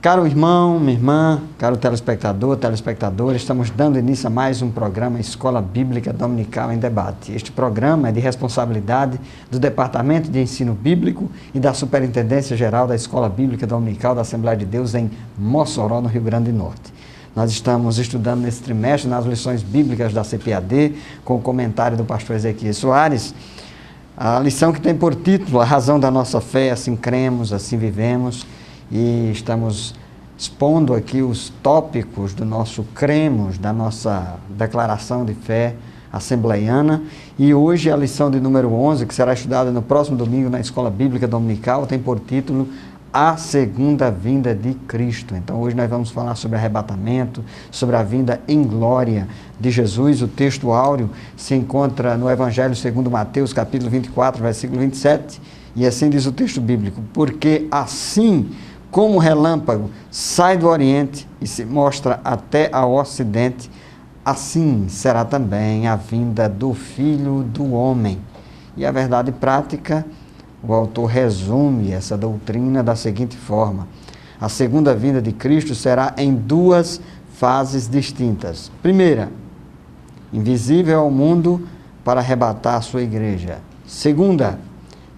Caro irmão, minha irmã, caro telespectador, telespectadora, estamos dando início a mais um programa Escola Bíblica Dominical em Debate. Este programa é de responsabilidade do Departamento de Ensino Bíblico e da Superintendência Geral da Escola Bíblica Dominical da Assembleia de Deus em Mossoró, no Rio Grande do Norte. Nós estamos estudando nesse trimestre nas lições bíblicas da CPAD, com o comentário do pastor Ezequiel Soares, a lição que tem por título A Razão da Nossa Fé, Assim Cremos, Assim Vivemos. E estamos expondo aqui os tópicos do nosso cremos, da nossa declaração de fé assembleiana. E hoje a lição de número 11, que será estudada no próximo domingo na Escola Bíblica Dominical, tem por título A Segunda Vinda de Cristo. Então hoje nós vamos falar sobre arrebatamento, sobre a vinda em glória de Jesus. O texto áureo se encontra no Evangelho segundo Mateus, capítulo 24, versículo 27. E assim diz o texto bíblico: porque assim como o relâmpago sai do Oriente e se mostra até ao Ocidente, assim será também a vinda do Filho do Homem. E a verdade prática, o autor resume essa doutrina da seguinte forma: a segunda vinda de Cristo será em duas fases distintas. Primeira, invisível ao mundo para arrebatar a sua igreja. Segunda,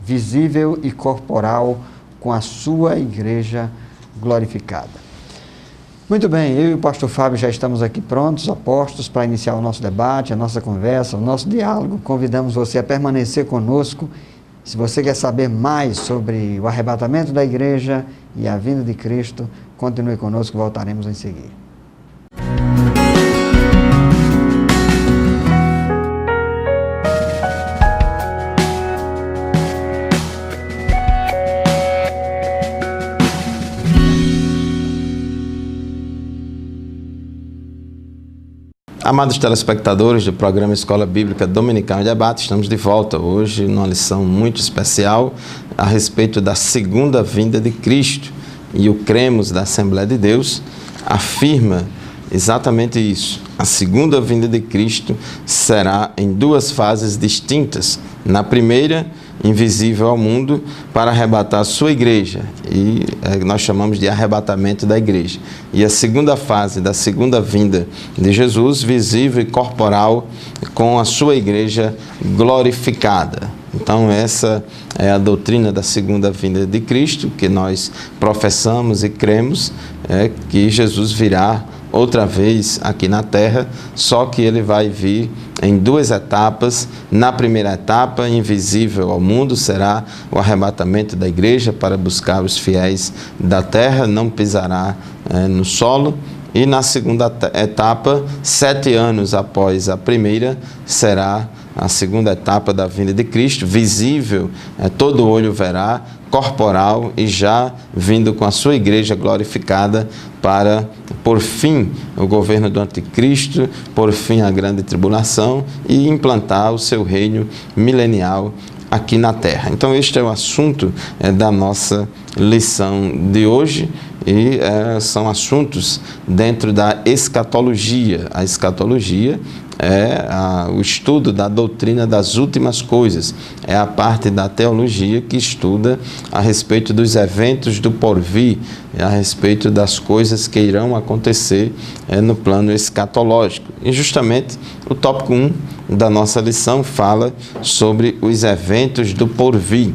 visível e corporal com a sua igreja glorificada. Muito bem, eu e o pastor Fábio já estamos aqui prontos, apostos para iniciar o nosso debate, a nossa conversa, o nosso diálogo. Convidamos você a permanecer conosco. Se você quer saber mais sobre o arrebatamento da igreja e a vinda de Cristo, continue conosco, voltaremos em seguida. Amados telespectadores do programa Escola Bíblica Dominical em Debate, estamos de volta hoje numa lição muito especial a respeito da segunda vinda de Cristo. E o Cremos da Assembleia de Deus afirma exatamente isso. A segunda vinda de Cristo será em duas fases distintas. Na primeira, invisível ao mundo para arrebatar a sua igreja, e nós chamamos de arrebatamento da igreja. E a segunda fase da segunda vinda de Jesus, visível e corporal com a sua igreja glorificada. Então essa é a doutrina da segunda vinda de Cristo, que nós professamos e cremos, que Jesus virá outra vez aqui na terra, só que ele vai vir em duas etapas. Na primeira etapa, invisível ao mundo, será o arrebatamento da igreja para buscar os fiéis da terra, não pisará no solo. E na segunda etapa, 7 anos após a primeira, será a segunda etapa da vinda de Cristo, visível, todo olho verá, corporal, e já vindo com a sua igreja glorificada para, por fim, o governo do anticristo, por fim, a grande tribulação e implantar o seu reino milenial aqui na terra. Então este é o assunto da nossa lição de hoje, e são assuntos dentro da escatologia. A escatologia é o estudo da doutrina das últimas coisas, é a parte da teologia que estuda a respeito dos eventos do porvir, a respeito das coisas que irão acontecer no plano escatológico. E justamente o tópico 1 da nossa lição fala sobre os eventos do porvir.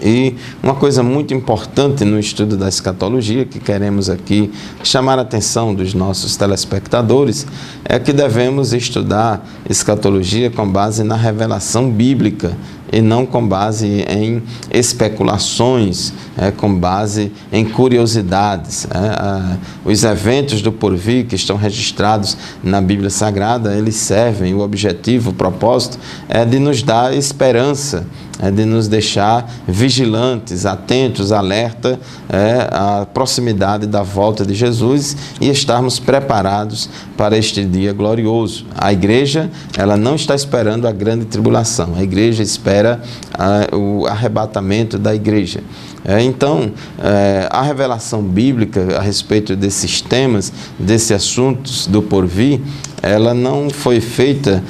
E uma coisa muito importante no estudo da escatologia, que queremos aqui chamar a atenção dos nossos telespectadores, é que devemos estudar escatologia com base na revelação bíblica e não com base em especulações, com base em curiosidades. Os eventos do porvir que estão registrados na Bíblia Sagrada, eles servem, o objetivo, o propósito é de nos dar esperança, é de nos deixar vigilantes, atentos, alerta à proximidade da volta de Jesus e estarmos preparados para este dia glorioso. A igreja, ela não está esperando a grande tribulação, a igreja espera o arrebatamento da igreja. Então, a revelação bíblica a respeito desses temas, desses assuntos do porvir, ela não foi feita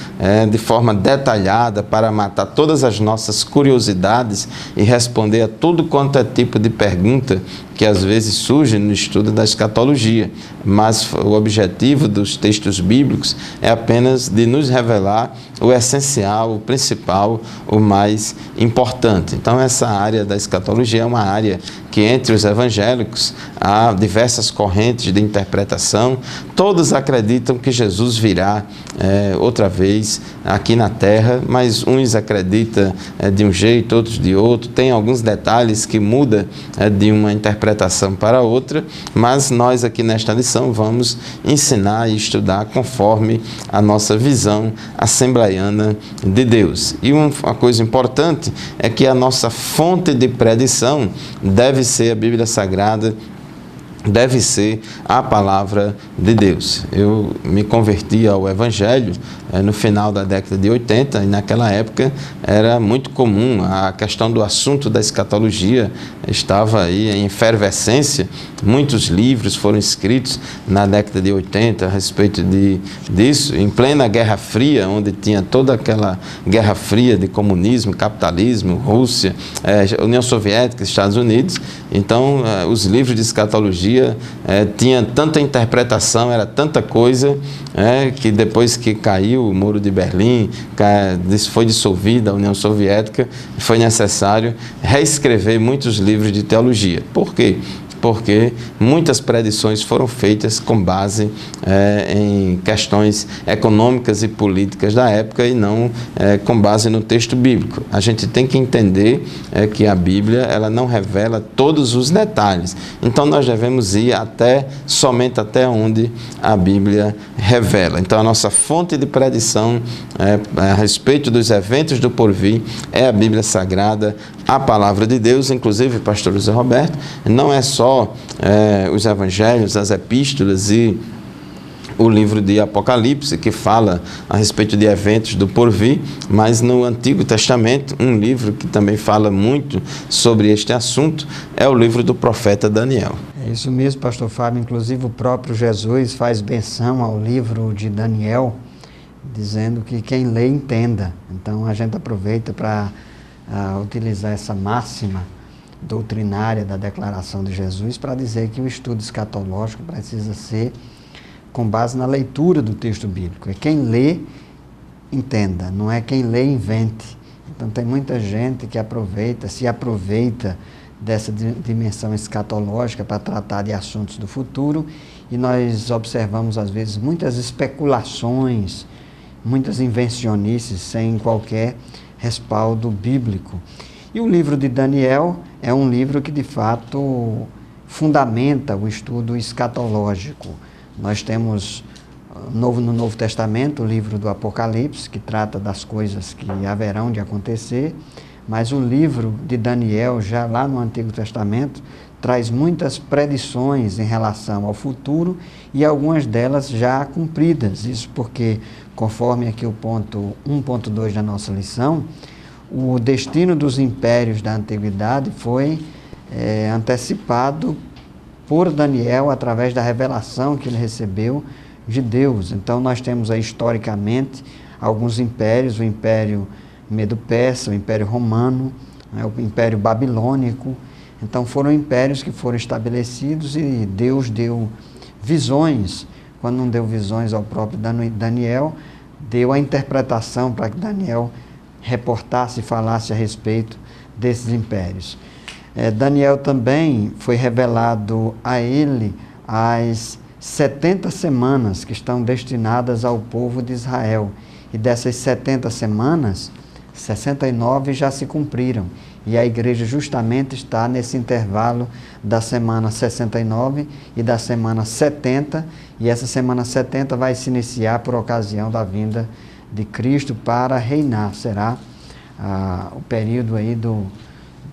de forma detalhada para matar todas as nossas curiosidades e responder a tudo quanto é tipo de pergunta que às vezes surge no estudo da escatologia, mas o objetivo dos textos bíblicos é apenas de nos revelar o essencial, o principal, o mais importante. Então, essa área da escatologia é uma área que entre os evangélicos há diversas correntes de interpretação. Todos acreditam que Jesus virá outra vez aqui na Terra, mas uns acreditam de um jeito, outros de outro. Tem alguns detalhes que mudam de uma interpretação para outra, mas nós aqui nesta lição vamos ensinar e estudar conforme a nossa visão assembleiana de Deus. E uma coisa importante é que a nossa fonte de predição deve ser a Bíblia Sagrada, deve ser a palavra de Deus. Eu me converti ao Evangelho no final da década de 80 e naquela época era muito comum, a questão do assunto da escatologia estava aí em efervescência. Muitos livros foram escritos na década de 80 a respeito disso, em plena Guerra Fria, onde tinha toda aquela Guerra Fria de comunismo, capitalismo, Rússia, União Soviética, Estados Unidos. Então, os livros de escatologia tinham tanta interpretação, era tanta coisa, que depois que caiu o Muro de Berlim, foi dissolvida a União Soviética, foi necessário reescrever muitos livros de teologia. Por quê? Porque muitas predições foram feitas com base em questões econômicas e políticas da época e não com base no texto bíblico. A gente tem que entender que a Bíblia ela não revela todos os detalhes. Então nós devemos ir somente até onde a Bíblia revela. Então a nossa fonte de predição a respeito dos eventos do porvir é a Bíblia Sagrada, a Palavra de Deus. Inclusive, pastor José Roberto, não é só os evangelhos, as epístolas e o livro de Apocalipse, que fala a respeito de eventos do porvir, mas no Antigo Testamento, um livro que também fala muito sobre este assunto é o livro do profeta Daniel. É isso mesmo, pastor Fábio. Inclusive, o próprio Jesus faz menção ao livro de Daniel, dizendo que quem lê, entenda. Então, a gente aproveita para utilizar essa máxima doutrinária da declaração de Jesus para dizer que o estudo escatológico precisa ser com base na leitura do texto bíblico. É quem lê, entenda, não é quem lê, invente. Então tem muita gente que se aproveita dessa dimensão escatológica para tratar de assuntos do futuro, e nós observamos às vezes muitas especulações, muitas invencionices sem qualquer respaldo bíblico. E o livro de Daniel é um livro que, de fato, fundamenta o estudo escatológico. Nós temos no Novo Testamento o livro do Apocalipse, que trata das coisas que haverão de acontecer, mas o livro de Daniel, já lá no Antigo Testamento, traz muitas predições em relação ao futuro e algumas delas já cumpridas. Isso porque, conforme aqui o ponto 1.2 da nossa lição, o destino dos impérios da antiguidade foi antecipado por Daniel através da revelação que ele recebeu de Deus. Então nós temos aí historicamente alguns impérios, o Império Medo-Persa, o Império Romano, o Império Babilônico. Então foram impérios que foram estabelecidos e Deus deu visões. Quando não deu visões ao próprio Daniel, deu a interpretação para que Daniel reportasse e falasse a respeito desses impérios. Daniel também foi revelado a ele as 70 semanas que estão destinadas ao povo de Israel. E dessas 70 semanas, 69 já se cumpriram. E a igreja justamente está nesse intervalo da semana 69 e da semana 70. E essa semana 70 vai se iniciar por ocasião da vinda de Cristo para reinar. Será o período aí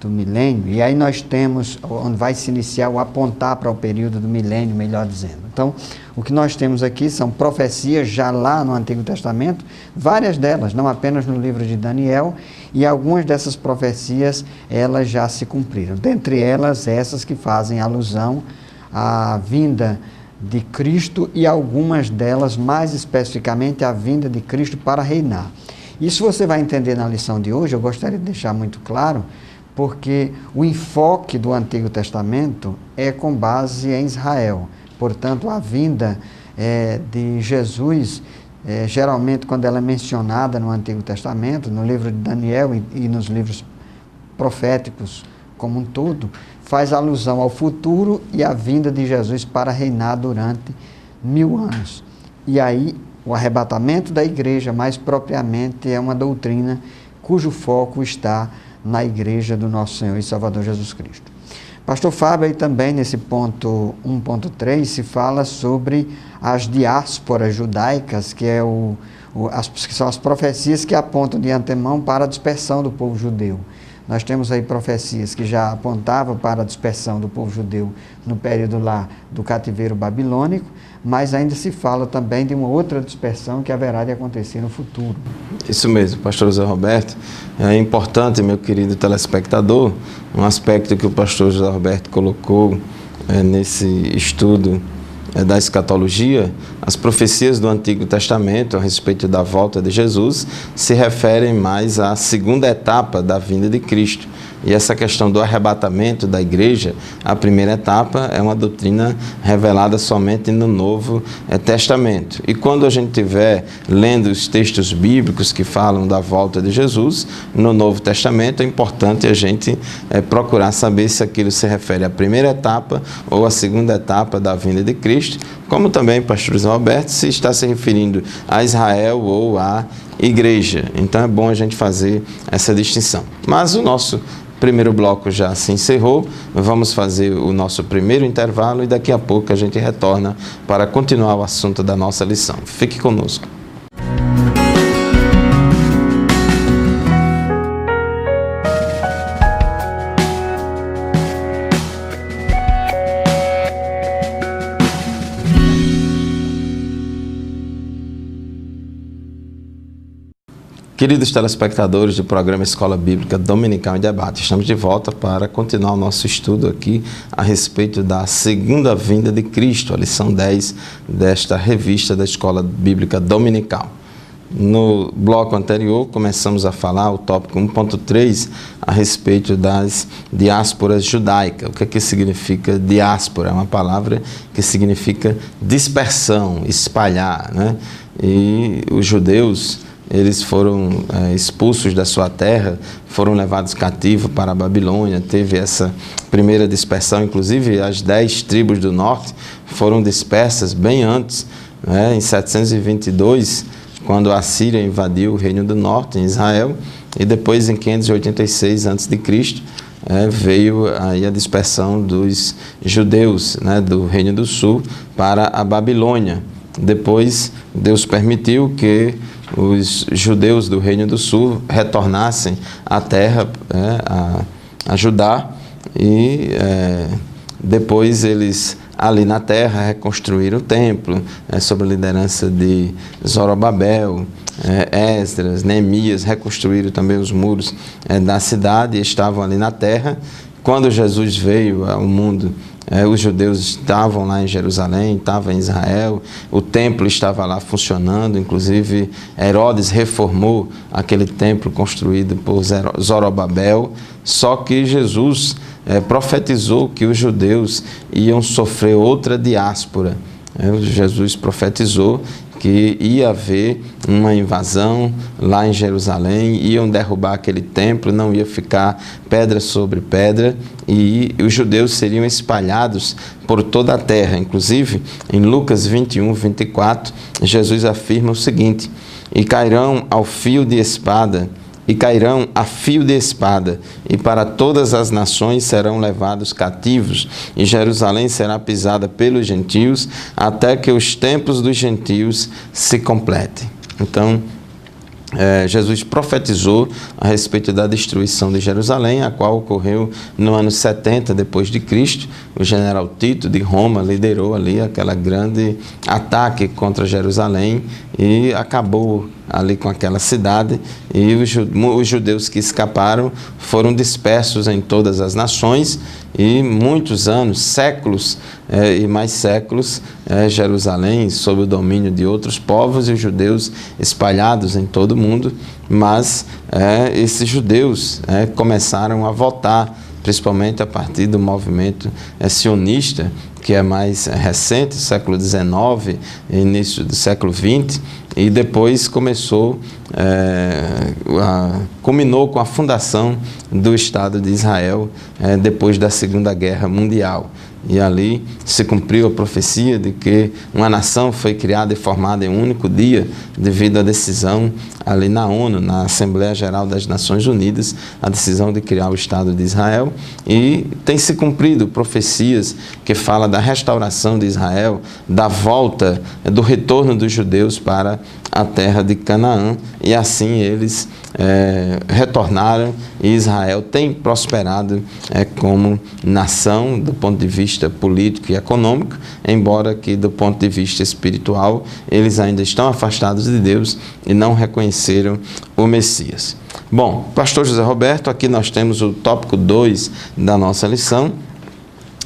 do milênio, e aí nós temos onde vai se iniciar o apontar para o período do milênio, melhor dizendo. Então, o que nós temos aqui são profecias já lá no Antigo Testamento, várias delas, não apenas no livro de Daniel, e algumas dessas profecias, elas já se cumpriram. Dentre elas, essas que fazem alusão à vinda de Cristo e algumas delas, mais especificamente, à vinda de Cristo para reinar. Isso você vai entender na lição de hoje, eu gostaria de deixar muito claro, porque o enfoque do Antigo Testamento é com base em Israel. Portanto, a vinda de Jesus, geralmente quando ela é mencionada no Antigo Testamento, no livro de Daniel e nos livros proféticos como um todo, faz alusão ao futuro e à vinda de Jesus para reinar durante 1000 anos. E aí, o arrebatamento da igreja, mais propriamente, é uma doutrina cujo foco está na igreja do nosso Senhor e Salvador Jesus Cristo. Pastor Fábio, aí também nesse ponto 1.3 se fala sobre as diásporas judaicas, que são as profecias que apontam de antemão para a dispersão do povo judeu. Nós temos aí profecias que já apontavam para a dispersão do povo judeu no período lá do cativeiro babilônico, mas ainda se fala também de uma outra dispersão que haverá de acontecer no futuro. Isso mesmo, pastor José Roberto. É importante, meu querido telespectador, um aspecto que o pastor José Roberto colocou nesse estudo da escatologia. As profecias do Antigo Testamento a respeito da volta de Jesus se referem mais à segunda etapa da vinda de Cristo. E essa questão do arrebatamento da igreja, a primeira etapa, é uma doutrina revelada somente no Novo Testamento. E quando a gente estiver lendo os textos bíblicos que falam da volta de Jesus, no Novo Testamento, é importante a gente procurar saber se aquilo se refere à primeira etapa ou à segunda etapa da vinda de Cristo, como também, pastor José Roberto, se está se referindo a Israel ou à igreja. Então é bom a gente fazer essa distinção. Mas o nosso primeiro bloco já se encerrou, vamos fazer o nosso primeiro intervalo e daqui a pouco a gente retorna para continuar o assunto da nossa lição. Fique conosco. Queridos telespectadores do programa Escola Bíblica Dominical em Debate, estamos de volta para continuar o nosso estudo aqui a respeito da segunda vinda de Cristo, a lição 10 desta revista da Escola Bíblica Dominical. No bloco anterior, começamos a falar, o tópico 1.3, a respeito das diásporas judaicas. O que significa diáspora? É uma palavra que significa dispersão, espalhar, né? E os judeus, eles foram expulsos da sua terra, foram levados cativos para a Babilônia. Teve essa primeira dispersão, inclusive as 10 tribos do norte foram dispersas bem antes, né? Em 722, quando a Assíria invadiu o Reino do Norte, em Israel, e depois em 586 a.C., veio aí a dispersão dos judeus, né, do Reino do Sul para a Babilônia. Depois, Deus permitiu que os judeus do Reino do Sul retornassem à terra, a Judá, e depois eles ali na terra reconstruíram o templo, sob a liderança de Zorobabel, Esdras, Neemias, reconstruíram também os muros da cidade e estavam ali na terra. Quando Jesus veio ao mundo, os judeus estavam lá em Jerusalém, estavam em Israel, o templo estava lá funcionando, inclusive Herodes reformou aquele templo construído por Zorobabel, só que Jesus profetizou que os judeus iam sofrer outra diáspora. Jesus profetizou que ia haver uma invasão lá em Jerusalém, iam derrubar aquele templo, não ia ficar pedra sobre pedra, e os judeus seriam espalhados por toda a terra. Inclusive, em Lucas 21, 24, Jesus afirma o seguinte: e cairão a fio de espada, e para todas as nações serão levados cativos, e Jerusalém será pisada pelos gentios, até que os tempos dos gentios se completem. Então, Jesus profetizou a respeito da destruição de Jerusalém, a qual ocorreu no ano 70 depois de Cristo. O general Tito de Roma liderou ali aquela grande ataque contra Jerusalém e acabou ali com aquela cidade, e os judeus que escaparam foram dispersos em todas as nações, e muitos anos, séculos e mais séculos, Jerusalém sob o domínio de outros povos e os judeus espalhados em todo o mundo, mas esses judeus começaram a voltar, principalmente a partir do movimento sionista, que é mais recente, século XIX, início do século XX, e depois culminou com a fundação do Estado de Israel depois da Segunda Guerra Mundial. E ali se cumpriu a profecia de que uma nação foi criada e formada em um único dia, devido à decisão ali na ONU, na Assembleia Geral das Nações Unidas, a decisão de criar o Estado de Israel. E tem se cumprido profecias que falam da restauração de Israel, da volta, do retorno dos judeus para a terra de Canaã, e assim eles retornaram, e Israel tem prosperado como nação do ponto de vista político e econômico, embora que do ponto de vista espiritual eles ainda estão afastados de Deus e não reconheceram o Messias. Bom, pastor José Roberto, aqui nós temos o tópico 2 da nossa lição.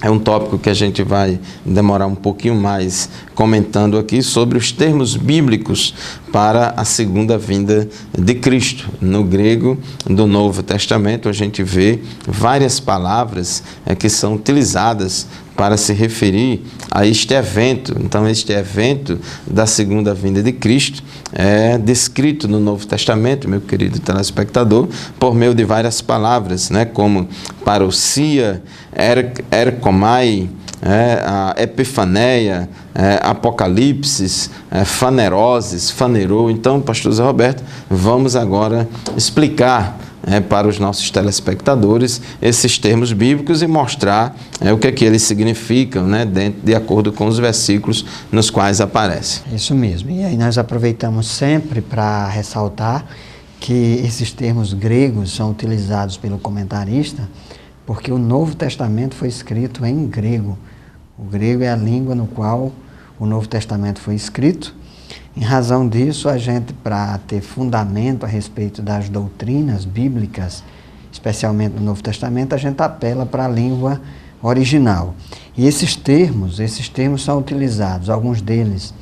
É um tópico que a gente vai demorar um pouquinho mais comentando aqui sobre os termos bíblicos para a segunda vinda de Cristo. No grego do Novo Testamento, a gente vê várias palavras que são utilizadas para se referir a este evento. Então, este evento da segunda vinda de Cristo é descrito no Novo Testamento, meu querido telespectador, por meio de várias palavras, como parousia, erkomai, a epifaneia, apocalipse, faneroses, fanerou. Então, pastor Zé Roberto, vamos agora explicar para os nossos telespectadores esses termos bíblicos e mostrar o que é que eles significam, de acordo com os versículos nos quais aparecem. Isso mesmo. E aí nós aproveitamos sempre para ressaltar que esses termos gregos são utilizados pelo comentarista porque o Novo Testamento foi escrito em grego. O grego é a língua no qual o Novo Testamento foi escrito. Em razão disso, a gente, para ter fundamento a respeito das doutrinas bíblicas, especialmente no Novo Testamento, a gente apela para a língua original. E esses termos são utilizados, alguns deles,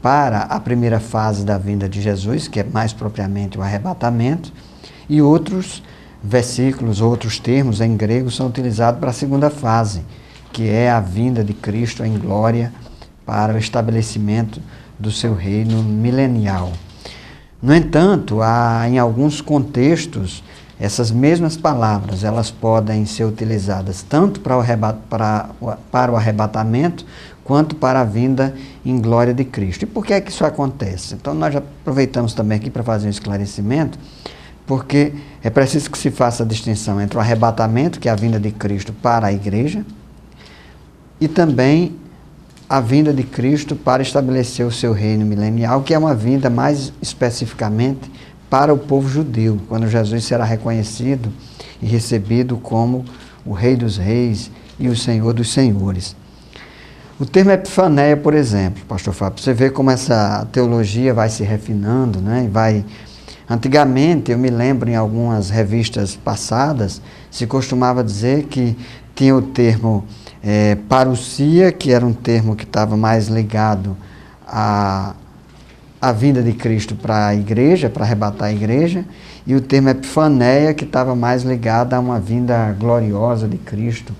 para a primeira fase da vinda de Jesus, que é mais propriamente o arrebatamento, e outros versículos, outros termos em grego são utilizados para a segunda fase, que é a vinda de Cristo em glória para o estabelecimento do seu reino milenial. No entanto, em alguns contextos, essas mesmas palavras elas podem ser utilizadas tanto para o arrebatamento quanto para a vinda em glória de Cristo. E por que é que isso acontece? Então, nós já aproveitamos também aqui para fazer um esclarecimento, porque é preciso que se faça a distinção entre o arrebatamento, que é a vinda de Cristo para a igreja, e também a vinda de Cristo para estabelecer o seu reino milenial, que é uma vinda mais especificamente para o povo judeu, quando Jesus será reconhecido e recebido como o Rei dos Reis e o Senhor dos Senhores. O termo epifaneia, por exemplo, pastor Fábio, você vê como essa teologia vai se refinando, Antigamente, eu me lembro em algumas revistas passadas, se costumava dizer que tinha o termo parousia, que era um termo que estava mais ligado à vinda de Cristo para a igreja, para arrebatar a igreja, e o termo epifaneia, que estava mais ligado a uma vinda gloriosa de Cristo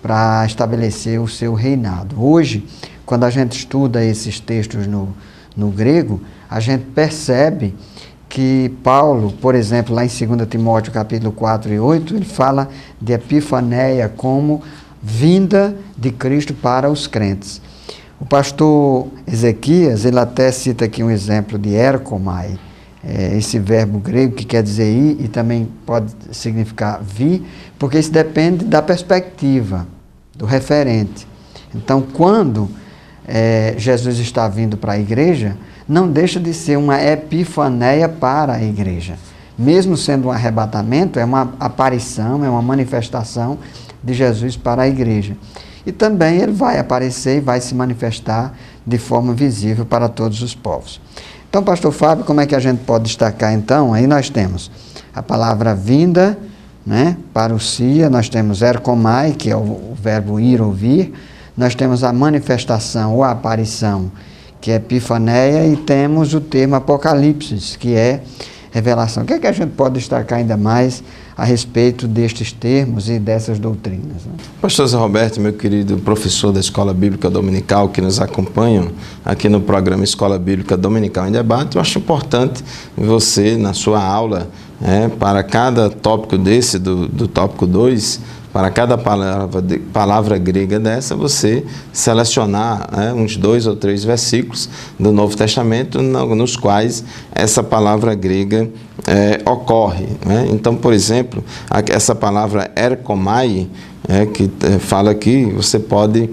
para estabelecer o seu reinado. Hoje, quando a gente estuda esses textos no grego, a gente percebe que Paulo, por exemplo, lá em 2 Timóteo capítulo 4 e 8, ele fala de epifaneia como vinda de Cristo para os crentes. O pastor Ezequias, ele até cita aqui um exemplo de erkomai, esse verbo grego que quer dizer ir e também pode significar vir, porque isso depende da perspectiva, do referente. Então, quando Jesus está vindo para a igreja, não deixa de ser uma epifaneia para a igreja. Mesmo sendo um arrebatamento, é uma aparição, é uma manifestação de Jesus para a igreja. E também ele vai aparecer e vai se manifestar de forma visível para todos os povos. Então, pastor Fábio, como é que a gente pode destacar então? Aí nós temos a palavra vinda, né, parousia, nós temos erkomai, que é o verbo ir ou vir, nós temos a manifestação ou a aparição, que é epifaneia, e temos o termo apocalipse, que é revelação. O que é que a gente pode destacar ainda mais a respeito destes termos e dessas doutrinas, né? Pastor Zé Roberto, meu querido professor da Escola Bíblica Dominical, que nos acompanham aqui no programa Escola Bíblica Dominical em Debate, eu acho importante você, na sua aula, para cada tópico desse, do tópico 2, para cada palavra grega dessa, você selecionar uns 2 ou 3 versículos do Novo Testamento nos quais essa palavra grega ocorre. Então, por exemplo, essa palavra erkomai, que fala aqui, você pode,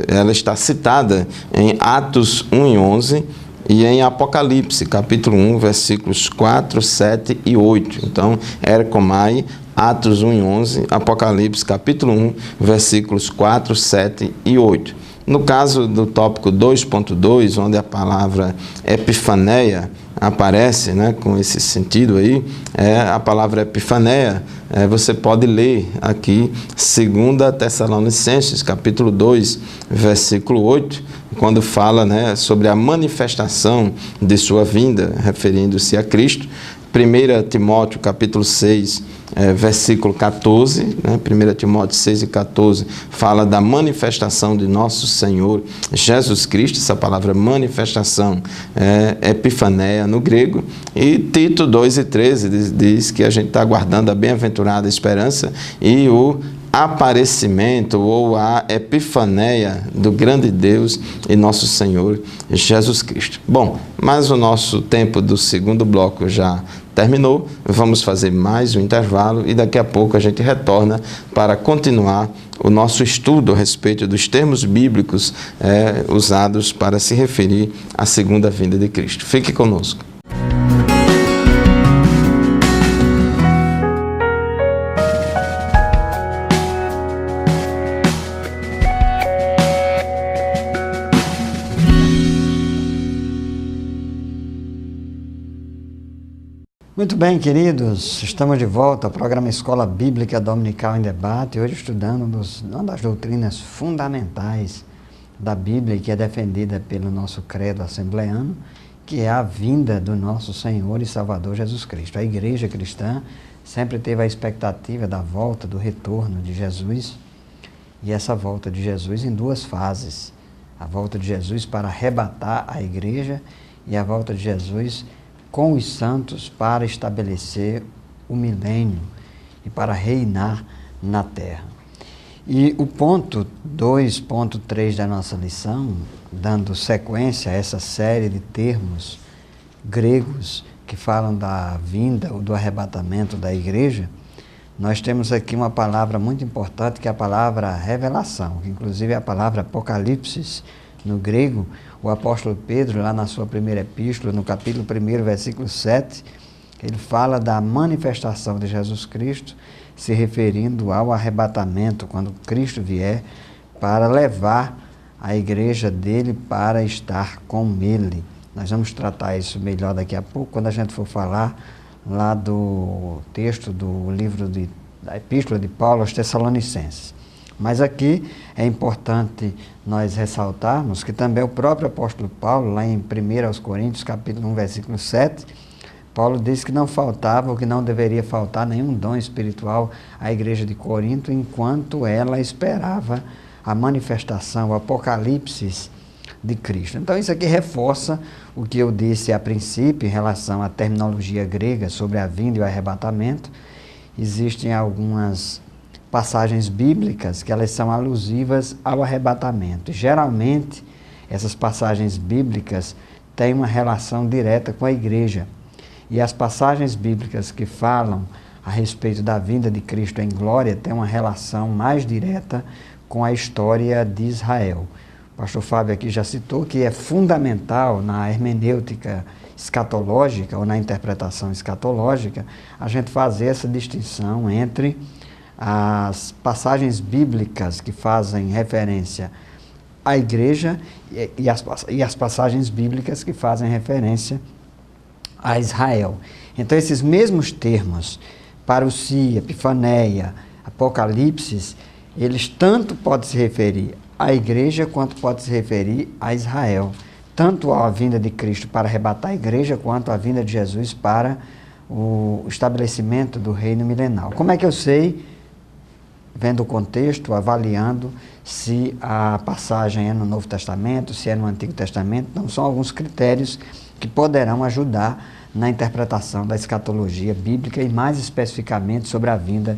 ela está citada em Atos 1:11 e em Apocalipse, capítulo 1, versículos 4, 7 e 8. Então, erkomai, Atos 1:11, Apocalipse, capítulo 1, versículos 4, 7 e 8. No caso do tópico 2.2, onde a palavra epifaneia aparece, com esse sentido aí, a palavra epifaneia, você pode ler aqui 2 Tessalonicenses, capítulo 2, versículo 8, quando fala sobre a manifestação de sua vinda, referindo-se a Cristo. 1 Timóteo, capítulo 6, versículo 14, 1 Timóteo 6 e 14, fala da manifestação de nosso Senhor Jesus Cristo. Essa palavra manifestação é epifaneia no grego. E Tito 2 e 13 diz que a gente está aguardando a bem-aventurada esperança e o aparecimento ou a epifaneia do grande Deus e nosso Senhor Jesus Cristo. Bom, mas o nosso tempo do segundo bloco já terminou, vamos fazer mais um intervalo e daqui a pouco a gente retorna para continuar o nosso estudo a respeito dos termos bíblicos usados para se referir à segunda vinda de Cristo. Fique conosco. Muito bem, queridos, estamos de volta ao programa Escola Bíblica Dominical em Debate, hoje estudando uma das doutrinas fundamentais da Bíblia, que é defendida pelo nosso credo assembleano, que é a vinda do nosso Senhor e Salvador Jesus Cristo. A igreja cristã sempre teve a expectativa da volta, do retorno de Jesus, e essa volta de Jesus em 2 fases. A volta de Jesus para arrebatar a igreja e a volta de Jesus com os santos para estabelecer o milênio e para reinar na terra. E o ponto 2.3 da nossa lição, dando sequência a essa série de termos gregos que falam da vinda ou do arrebatamento da igreja, nós temos aqui uma palavra muito importante, que é a palavra revelação, que inclusive é a palavra apocalipse no grego. O apóstolo Pedro, lá na sua primeira epístola, no capítulo 1, versículo 7, ele fala da manifestação de Jesus Cristo, se referindo ao arrebatamento, quando Cristo vier para levar a igreja dele para estar com ele. Nós vamos tratar isso melhor daqui a pouco, quando a gente for falar lá do texto do livro da Epístola de Paulo aos Tessalonicenses. Mas aqui é importante nós ressaltarmos que também o próprio apóstolo Paulo, lá em 1 Coríntios, capítulo 1, versículo 7, Paulo diz que não faltava, ou que não deveria faltar nenhum dom espiritual à igreja de Corinto, enquanto ela esperava a manifestação, o apocalipse de Cristo. Então isso aqui reforça o que eu disse a princípio em relação à terminologia grega sobre a vinda e o arrebatamento. Existem algumas passagens bíblicas que elas são alusivas ao arrebatamento. Geralmente, essas passagens bíblicas têm uma relação direta com a igreja. E as passagens bíblicas que falam a respeito da vinda de Cristo em glória têm uma relação mais direta com a história de Israel. o pastor Fábio aqui já citou, que é fundamental na hermenêutica escatológica ou na interpretação escatológica, a gente fazer essa distinção entre as passagens bíblicas que fazem referência à igreja e as passagens bíblicas que fazem referência a Israel. Então, esses mesmos termos, parousia, epifaneia, apocalipse, eles tanto podem se referir à igreja quanto podem se referir a Israel. Tanto a vinda de Cristo para arrebatar a igreja, quanto a vinda de Jesus para o estabelecimento do reino milenar. Como é que eu sei? Vendo o contexto, avaliando se a passagem é no Novo Testamento, se é no Antigo Testamento. Então, são alguns critérios que poderão ajudar na interpretação da escatologia bíblica e mais especificamente sobre a vinda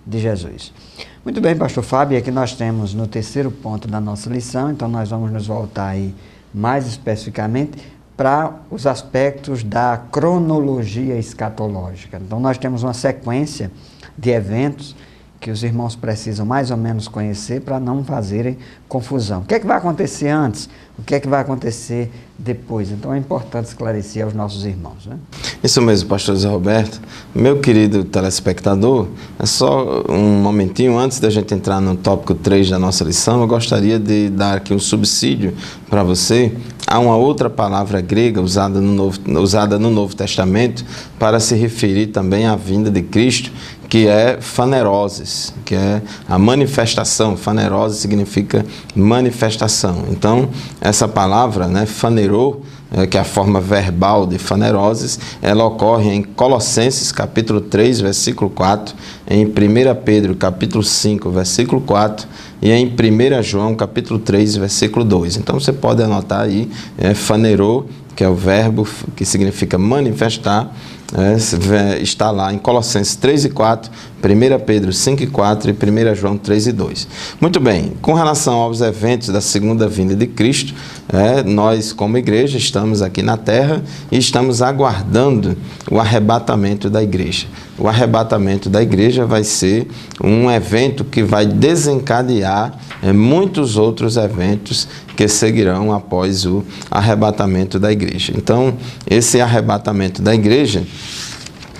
de Jesus. Muito bem, pastor Fábio, aqui nós temos no terceiro ponto da nossa lição, então nós vamos nos voltar aí mais especificamente para os aspectos da cronologia escatológica. Então nós temos uma sequência de eventos que os irmãos precisam mais ou menos conhecer para não fazerem confusão. O que é que vai acontecer antes? O que é que vai acontecer depois? Então é importante esclarecer aos nossos irmãos, né? Isso mesmo, pastor Zé Roberto. Meu querido telespectador, é só um momentinho antes da gente entrar no tópico 3 da nossa lição, eu gostaria de dar aqui um subsídio para você. Há uma outra palavra grega usada no Novo Testamento para se referir também à vinda de Cristo, que é faneroses, que é a manifestação. Fanerose significa manifestação. Então, essa palavra, né, fanerou, que é a forma verbal de faneroses, ela ocorre em Colossenses, capítulo 3, versículo 4, em 1 Pedro, capítulo 5, versículo 4, e em 1 João, capítulo 3, versículo 2. Então, você pode anotar aí, fanerou, que é o verbo que significa manifestar, está lá em Colossenses 3 e 4, 1 Pedro 5 e 4 e 1 João 3 e 2. Muito bem, com relação aos eventos da segunda vinda de Cristo, nós como igreja estamos aqui na terra e estamos aguardando o arrebatamento da igreja. O arrebatamento da igreja vai ser um evento que vai desencadear muitos outros eventos que seguirão após o arrebatamento da igreja. Então, esse arrebatamento da igreja,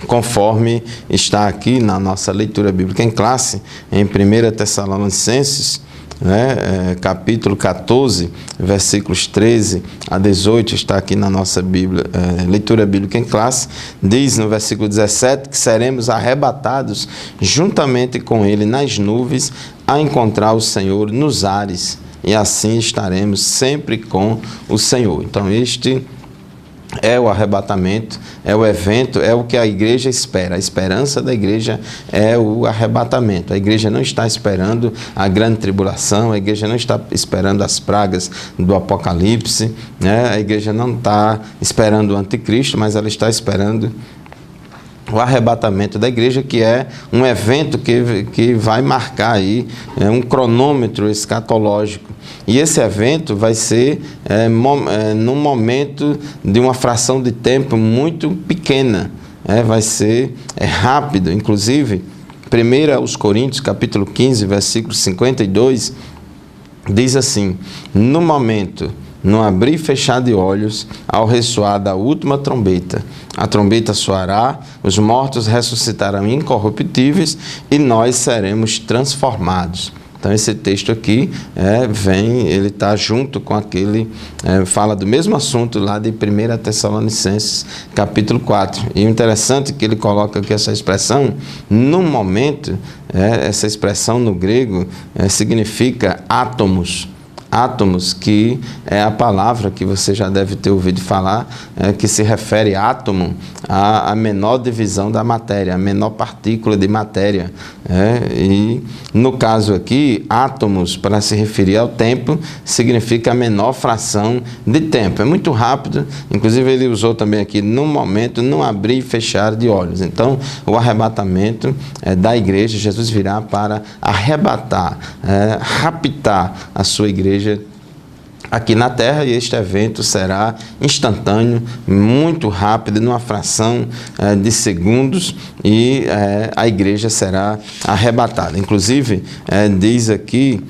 conforme está aqui na nossa leitura bíblica em classe, em 1 Tessalonicenses, capítulo 14, versículos 13 a 18, está aqui na nossa Bíblia, leitura bíblica em classe, diz no versículo 17 que seremos arrebatados juntamente com ele nas nuvens a encontrar o Senhor nos ares, e assim estaremos sempre com o Senhor. Então, este é o arrebatamento, é o evento, é o que a igreja espera. A esperança da igreja é o arrebatamento. A igreja não está esperando a grande tribulação, a igreja não está esperando as pragas do Apocalipse, né? A igreja não está esperando o anticristo, mas ela está esperando o arrebatamento da igreja, que é um evento que vai marcar aí um cronômetro escatológico. E esse evento vai ser num momento de uma fração de tempo muito pequena. Vai ser rápido. Inclusive, 1 Coríntios, capítulo 15, versículo 52, diz assim: no momento, no abrir e fechar de olhos, ao ressoar da última trombeta, a trombeta soará, os mortos ressuscitarão incorruptíveis e nós seremos transformados. Então, esse texto aqui ele está junto com aquele, fala do mesmo assunto lá de 1 Tessalonicenses, capítulo 4. E o interessante é que ele coloca aqui essa expressão, no momento, essa expressão no grego significa átomos. Átomos, que é a palavra que você já deve ter ouvido falar, que se refere átomo à menor divisão da matéria, a menor partícula de matéria. E no caso aqui, átomos, para se referir ao tempo, significa a menor fração de tempo. É muito rápido, inclusive ele usou também aqui, no momento, no abrir e fechar de olhos. Então, o arrebatamento da igreja, Jesus virá para arrebatar, raptar a sua igreja aqui na terra, e este evento será instantâneo, muito rápido, numa fração de segundos, e a igreja será arrebatada. Inclusive, diz aqui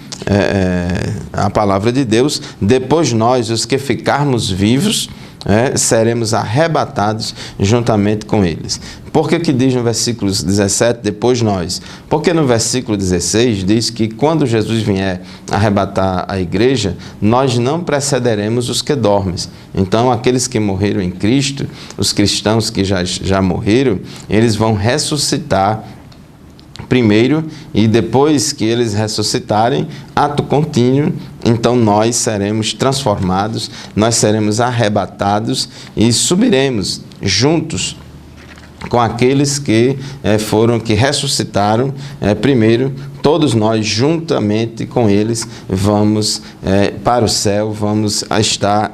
a palavra de Deus: depois nós, os que ficarmos vivos, seremos arrebatados juntamente com eles. Por que diz no versículo 17, depois nós? Porque no versículo 16 diz que quando Jesus vier arrebatar a igreja, nós não precederemos os que dormem. Então, aqueles que morreram em Cristo, os cristãos que já morreram, eles vão ressuscitar primeiro, e depois que eles ressuscitarem, ato contínuo, então nós seremos transformados, nós seremos arrebatados e subiremos juntos com aqueles que ressuscitaram primeiro. Todos nós, juntamente com eles, vamos para o céu, vamos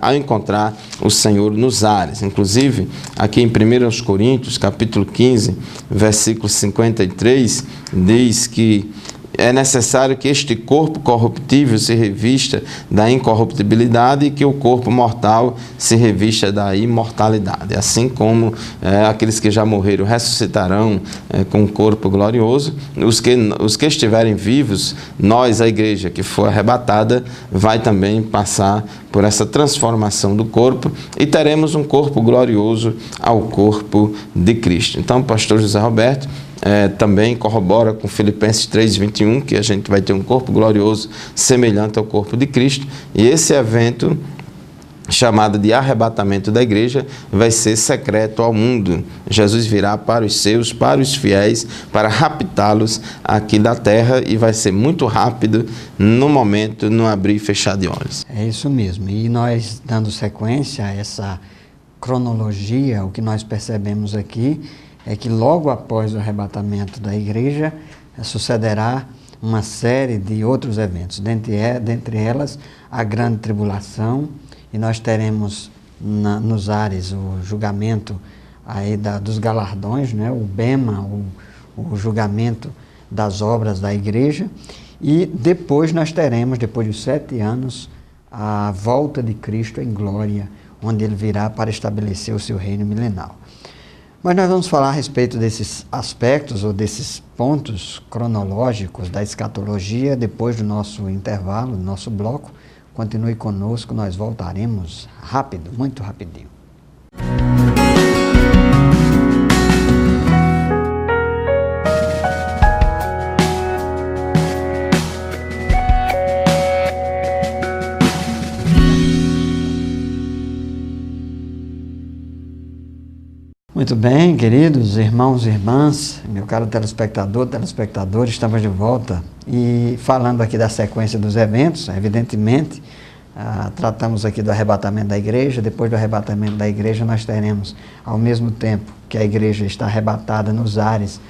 a encontrar o Senhor nos ares. Inclusive, aqui em 1 Coríntios, capítulo 15, versículo 53, diz que é necessário que este corpo corruptível se revista da incorruptibilidade e que o corpo mortal se revista da imortalidade. Assim como aqueles que já morreram ressuscitarão com um corpo glorioso, os que estiverem vivos, nós, a igreja que for arrebatada, vai também passar por essa transformação do corpo e teremos um corpo glorioso ao corpo de Cristo. Então, o pastor José Roberto também corrobora com Filipenses 3:21, que a gente vai ter um corpo glorioso semelhante ao corpo de Cristo, e esse evento, chamado de arrebatamento da igreja, vai ser secreto ao mundo. Jesus virá para os seus, para os fiéis, para raptá-los aqui da terra, e vai ser muito rápido, no momento, no abrir e fechar de olhos. É isso mesmo, e nós, dando sequência a essa cronologia, o que nós percebemos aqui é que logo após o arrebatamento da igreja, sucederá uma série de outros eventos, dentre elas a grande tribulação, e nós teremos nos ares o julgamento aí dos galardões, né? O bema, o julgamento das obras da igreja, e depois nós teremos, depois de 7 anos, a volta de Cristo em glória, onde ele virá para estabelecer o seu reino milenar. Mas nós vamos falar a respeito desses aspectos ou desses pontos cronológicos da escatologia depois do nosso intervalo, do nosso bloco. Continue conosco, nós voltaremos rápido, muito rapidinho. Muito bem, queridos irmãos e irmãs, meu caro telespectador, estamos de volta e falando aqui da sequência dos eventos. Evidentemente, tratamos aqui do arrebatamento da igreja. Depois do arrebatamento da igreja, nós teremos, ao mesmo tempo que a igreja está arrebatada nos ares,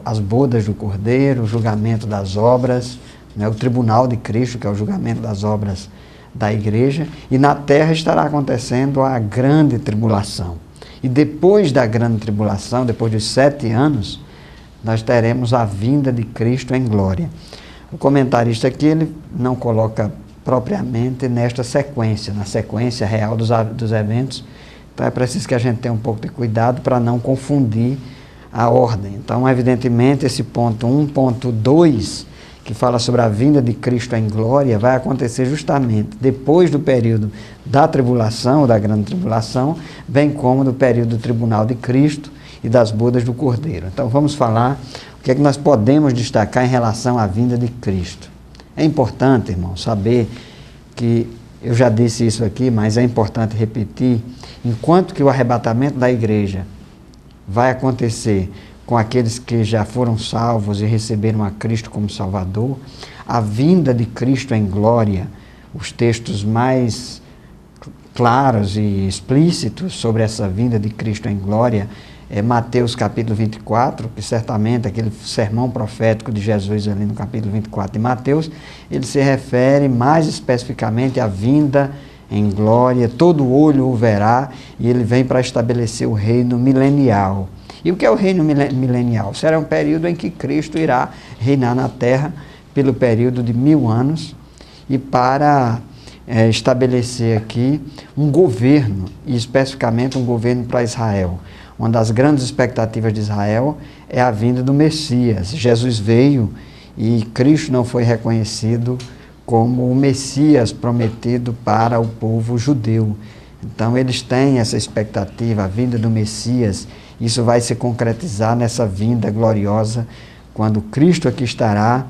as bodas do Cordeiro, o julgamento das obras, né, o tribunal de Cristo, que é o julgamento das obras da igreja, e na terra estará acontecendo a grande tribulação. E depois da grande tribulação, depois dos 7 anos, nós teremos a vinda de Cristo em glória. O comentarista aqui, ele não coloca propriamente nesta sequência, na sequência real dos eventos. Então é preciso que a gente tenha um pouco de cuidado para não confundir a ordem. Então, evidentemente, esse ponto 1, ponto 2, que fala sobre a vinda de Cristo em glória, vai acontecer justamente depois do período da tribulação, da grande tribulação, bem como do período do tribunal de Cristo e das bodas do Cordeiro. Então vamos falar o que é que nós podemos destacar em relação à vinda de Cristo. É importante, irmão, saber que, eu já disse isso aqui, mas é importante repetir, enquanto que o arrebatamento da igreja vai acontecer com aqueles que já foram salvos e receberam a Cristo como Salvador, a vinda de Cristo em glória, os textos mais claros e explícitos sobre essa vinda de Cristo em glória, é Mateus capítulo 24, que certamente aquele sermão profético de Jesus ali no capítulo 24 de Mateus, ele se refere mais especificamente à vinda em glória, todo olho o verá, e ele vem para estabelecer o reino milenial. E o que é o reino milenial? Será um período em que Cristo irá reinar na terra pelo período de 1000 anos, e para estabelecer aqui um governo, e especificamente um governo para Israel. Uma das grandes expectativas de Israel é a vinda do Messias. Jesus veio e Cristo não foi reconhecido como o Messias prometido para o povo judeu. Então eles têm essa expectativa, a vinda do Messias. Isso vai se concretizar nessa vinda gloriosa, quando Cristo aqui estará.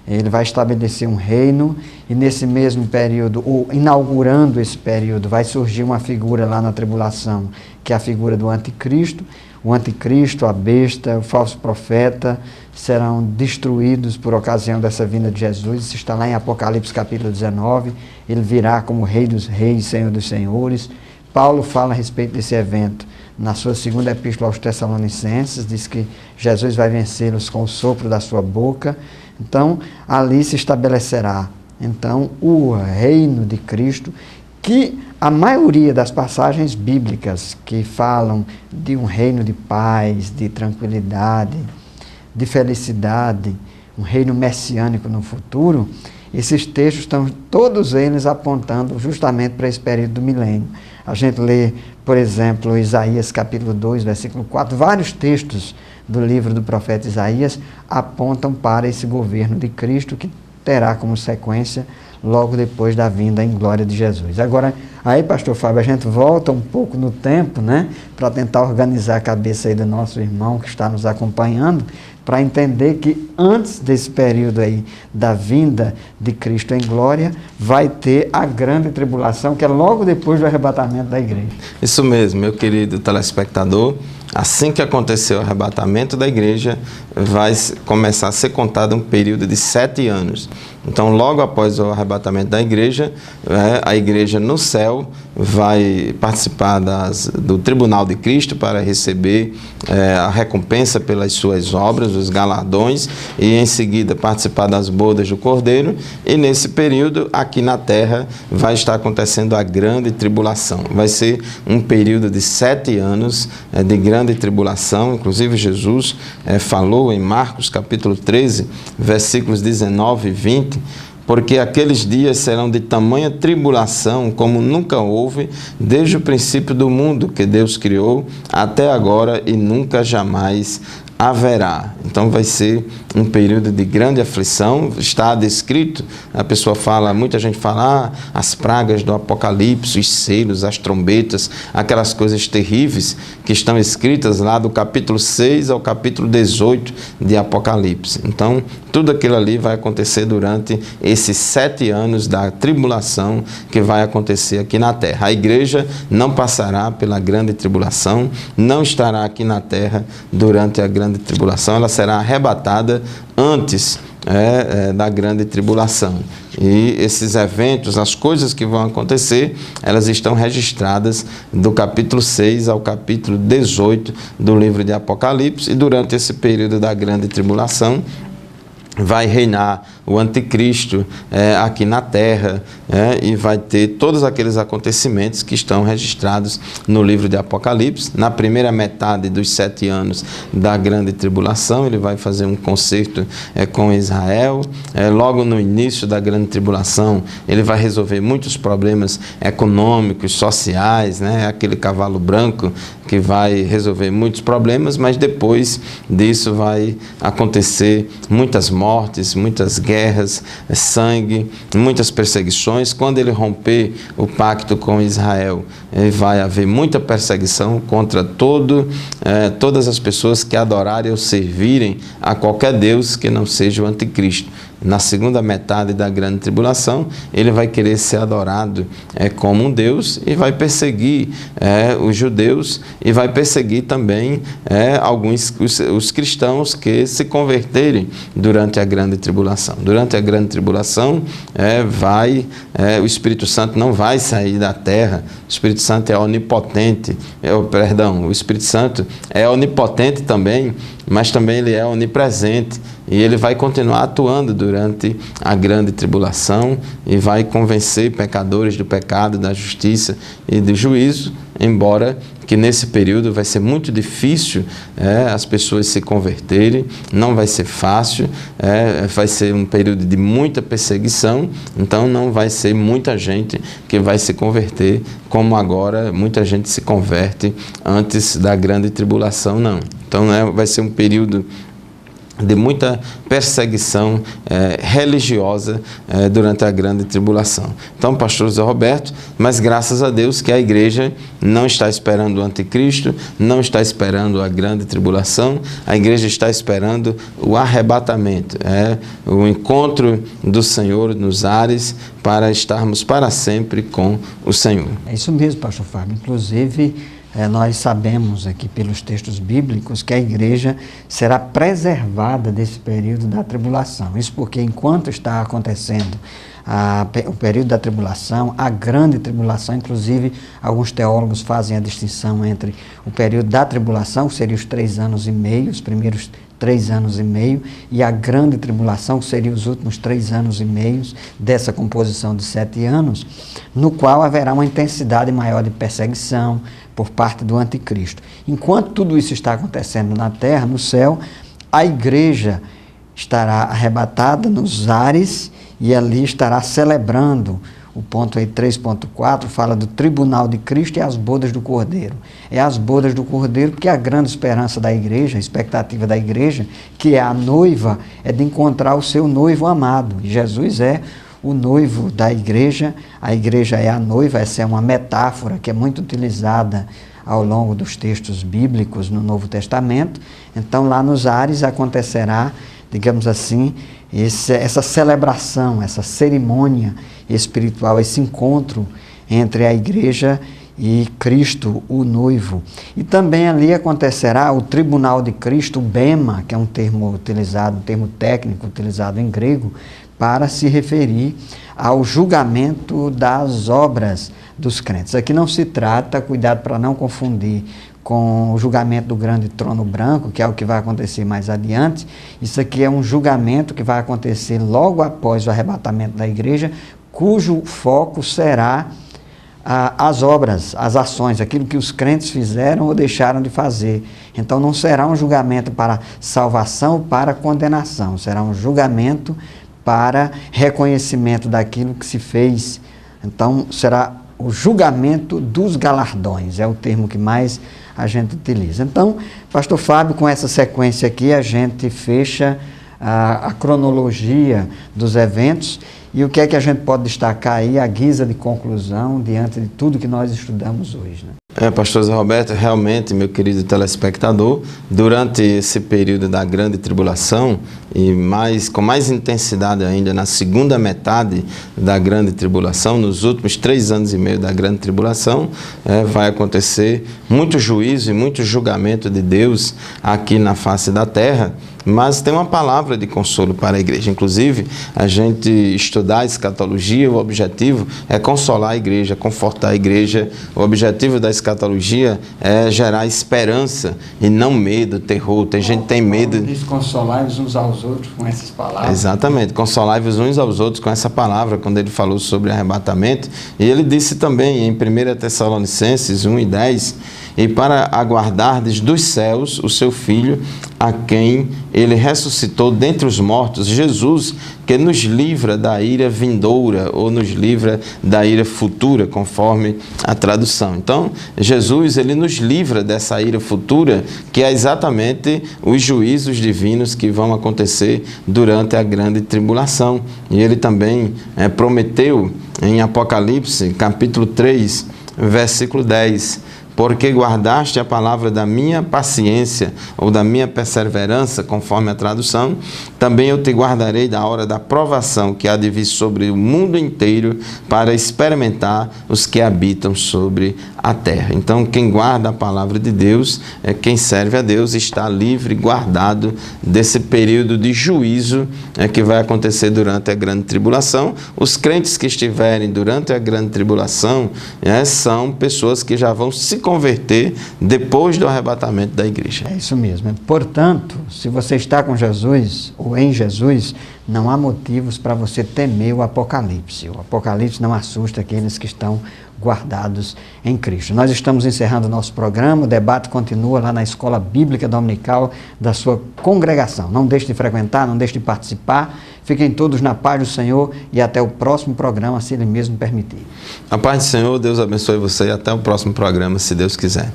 Ele vai estabelecer um reino, e nesse mesmo período, ou inaugurando esse período, vai surgir uma figura lá na tribulação, que é a figura do anticristo. O anticristo, a besta, o falso profeta serão destruídos por ocasião dessa vinda de Jesus. Isso está lá em Apocalipse capítulo 19. Ele virá como Rei dos Reis, Senhor dos Senhores. Paulo fala a respeito desse evento na sua segunda epístola aos Tessalonicenses, diz que Jesus vai vencê-los com o sopro da sua boca. Então, ali se estabelecerá então o reino de Cristo, que a maioria das passagens bíblicas que falam de um reino de paz, de tranquilidade, de felicidade, um reino messiânico no futuro, esses textos estão todos eles apontando justamente para esse período do milênio. A gente lê, por exemplo, Isaías capítulo 2, versículo 4, vários textos do livro do profeta Isaías apontam para esse governo de Cristo, que terá como sequência logo depois da vinda em glória de Jesus. Agora, aí, pastor Fábio, a gente volta um pouco no tempo, né, para tentar organizar a cabeça aí do nosso irmão que está nos acompanhando, para entender que antes desse período aí da vinda de Cristo em glória, vai ter a grande tribulação, que é logo depois do arrebatamento da igreja. Isso mesmo, meu querido telespectador. Assim que acontecer o arrebatamento da igreja, vai começar a ser contado um período de 7 anos. Então, logo após o arrebatamento da igreja, a igreja no céu vai participar do tribunal de Cristo para receber a recompensa pelas suas obras, os galardões, e em seguida participar das bodas do Cordeiro. E nesse período, aqui na terra, vai estar acontecendo a grande tribulação. Vai ser um período de 7 anos de grande tribulação. Inclusive, Jesus falou em Marcos capítulo 13, versículos 19 e 20, porque aqueles dias serão de tamanha tribulação como nunca houve desde o princípio do mundo que Deus criou até agora, e nunca jamais haverá. Então vai ser um período de grande aflição. Está descrito, a pessoa fala, muita gente fala, as pragas do Apocalipse, os selos, as trombetas, aquelas coisas terríveis que estão escritas lá do capítulo 6 ao capítulo 18 de Apocalipse. Então, tudo aquilo ali vai acontecer durante esses 7 anos da tribulação que vai acontecer aqui na terra. A igreja não passará pela grande tribulação, não estará aqui na terra durante a grande tribulação, ela será arrebatada antes da grande tribulação. E esses eventos, as coisas que vão acontecer, elas estão registradas do capítulo 6 ao capítulo 18 do livro de Apocalipse. E durante esse período da grande tribulação, vai reinar o anticristo aqui na terra, e vai ter todos aqueles acontecimentos que estão registrados no livro de Apocalipse. Na primeira metade dos 7 anos da grande tribulação, ele vai fazer um concerto com Israel. Logo no início da grande tribulação, ele vai resolver muitos problemas econômicos, sociais, aquele cavalo branco que vai resolver muitos problemas, mas depois disso vai acontecer muitas mortes, muitas guerras, sangue, muitas perseguições. Quando ele romper o pacto com Israel, vai haver muita perseguição contra todas as pessoas que adorarem ou servirem a qualquer Deus que não seja o anticristo. Na segunda metade da grande tribulação, ele vai querer ser adorado como um Deus, e vai perseguir os judeus, e vai perseguir também os cristãos que se converterem durante a grande tribulação. Durante a grande tribulação, o Espírito Santo não vai sair da terra. O Espírito Santo é onipotente, o Espírito Santo é onipotente também, mas também ele é onipresente, e ele vai continuar atuando durante a grande tribulação, e vai convencer pecadores do pecado, da justiça e do juízo, embora que nesse período vai ser muito difícil as pessoas se converterem, não vai ser fácil, vai ser um período de muita perseguição, então não vai ser muita gente que vai se converter, como agora muita gente se converte antes da grande tribulação, não. Então vai ser um período de muita perseguição religiosa durante a grande tribulação. Então, pastor José Roberto, mas graças a Deus que a igreja não está esperando o anticristo, não está esperando a grande tribulação, a igreja está esperando o arrebatamento, o encontro do Senhor nos ares, para estarmos para sempre com o Senhor. É isso mesmo, pastor Fábio. Inclusive, nós sabemos aqui pelos textos bíblicos que a igreja será preservada desse período da tribulação. Isso porque enquanto está acontecendo o período da tribulação, a grande tribulação, inclusive alguns teólogos fazem a distinção entre o período da tribulação, que seria os 3 anos e meio, os primeiros 3 anos e meio, e a grande tribulação, que seria os últimos 3 anos e meio dessa composição de 7 anos, no qual haverá uma intensidade maior de perseguição por parte do anticristo. Enquanto tudo isso está acontecendo na terra, no céu, a igreja estará arrebatada nos ares e ali estará celebrando. O ponto aí 3.4 fala do tribunal de Cristo e as bodas do Cordeiro. É as bodas do Cordeiro porque a grande esperança da igreja, a expectativa da igreja, que é a noiva, é de encontrar o seu noivo amado. E Jesus é o noivo da igreja, a igreja é a noiva. Essa é uma metáfora que é muito utilizada ao longo dos textos bíblicos no Novo Testamento. Então lá nos ares acontecerá, digamos assim, essa celebração, essa cerimônia espiritual, esse encontro entre a igreja e Cristo, o noivo. E também ali acontecerá o tribunal de Cristo, o bema, que é um termo utilizado, um termo técnico utilizado em grego, para se referir ao julgamento das obras dos crentes. Aqui não se trata, cuidado para não confundir, com o julgamento do grande trono branco, que é o que vai acontecer mais adiante. Isso aqui é um julgamento que vai acontecer logo após o arrebatamento da igreja, cujo foco será as obras, as ações, aquilo que os crentes fizeram ou deixaram de fazer. Então não será um julgamento para salvação ou para condenação, será um julgamento para reconhecimento daquilo que se fez. Então será o julgamento dos galardões, é o termo que mais a gente utiliza. Então, pastor Fábio, com essa sequência aqui, a gente fecha a cronologia dos eventos. E o que é que a gente pode destacar aí, a guisa de conclusão, diante de tudo que nós estudamos hoje, né? Pastor Zé Roberto, realmente, meu querido telespectador, durante esse período da grande tribulação, e com mais intensidade ainda na segunda metade da grande tribulação, nos últimos 3 anos e meio da grande tribulação, vai acontecer muito juízo e muito julgamento de Deus aqui na face da terra. Mas tem uma palavra de consolo para a igreja. Inclusive, a gente estudar a escatologia, o objetivo é consolar a igreja, confortar a igreja. O objetivo da escatologia é gerar esperança e não medo, terror. Tem gente que tem medo. Diz consolar-vos uns aos outros com essas palavras. Exatamente, consolar-vos uns aos outros com essa palavra, quando ele falou sobre arrebatamento. E ele disse também em 1 Tessalonicenses 1:10, e para aguardardes dos céus o seu Filho, a quem ele ressuscitou dentre os mortos, Jesus, que nos livra da ira vindoura, ou nos livra da ira futura, conforme a tradução. Então, Jesus, ele nos livra dessa ira futura, que é exatamente os juízos divinos que vão acontecer durante a grande tribulação. E ele também prometeu em Apocalipse, capítulo 3, versículo 10, porque guardaste a palavra da minha paciência, ou da minha perseverança, conforme a tradução, também eu te guardarei da hora da provação que há de vir sobre o mundo inteiro, para experimentar os que habitam sobre a terra. Então, quem guarda a palavra de Deus, quem serve a Deus, está livre, guardado desse período de juízo que vai acontecer durante a grande tribulação. Os crentes que estiverem durante a grande tribulação são pessoas que já vão se converter depois do arrebatamento da igreja. É isso mesmo. Portanto, se você está com Jesus ou em Jesus, não há motivos para você temer o Apocalipse. O Apocalipse não assusta aqueles que estão guardados em Cristo. Nós estamos encerrando o nosso programa, o debate continua lá na Escola Bíblica Dominical da sua congregação. Não deixe de frequentar, não deixe de participar. Fiquem todos na paz do Senhor e até o próximo programa, se Ele mesmo permitir. A paz do Senhor, Deus abençoe você e até o próximo programa, se Deus quiser.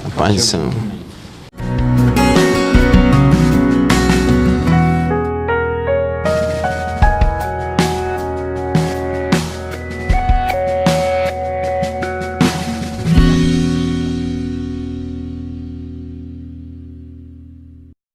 A paz do Senhor.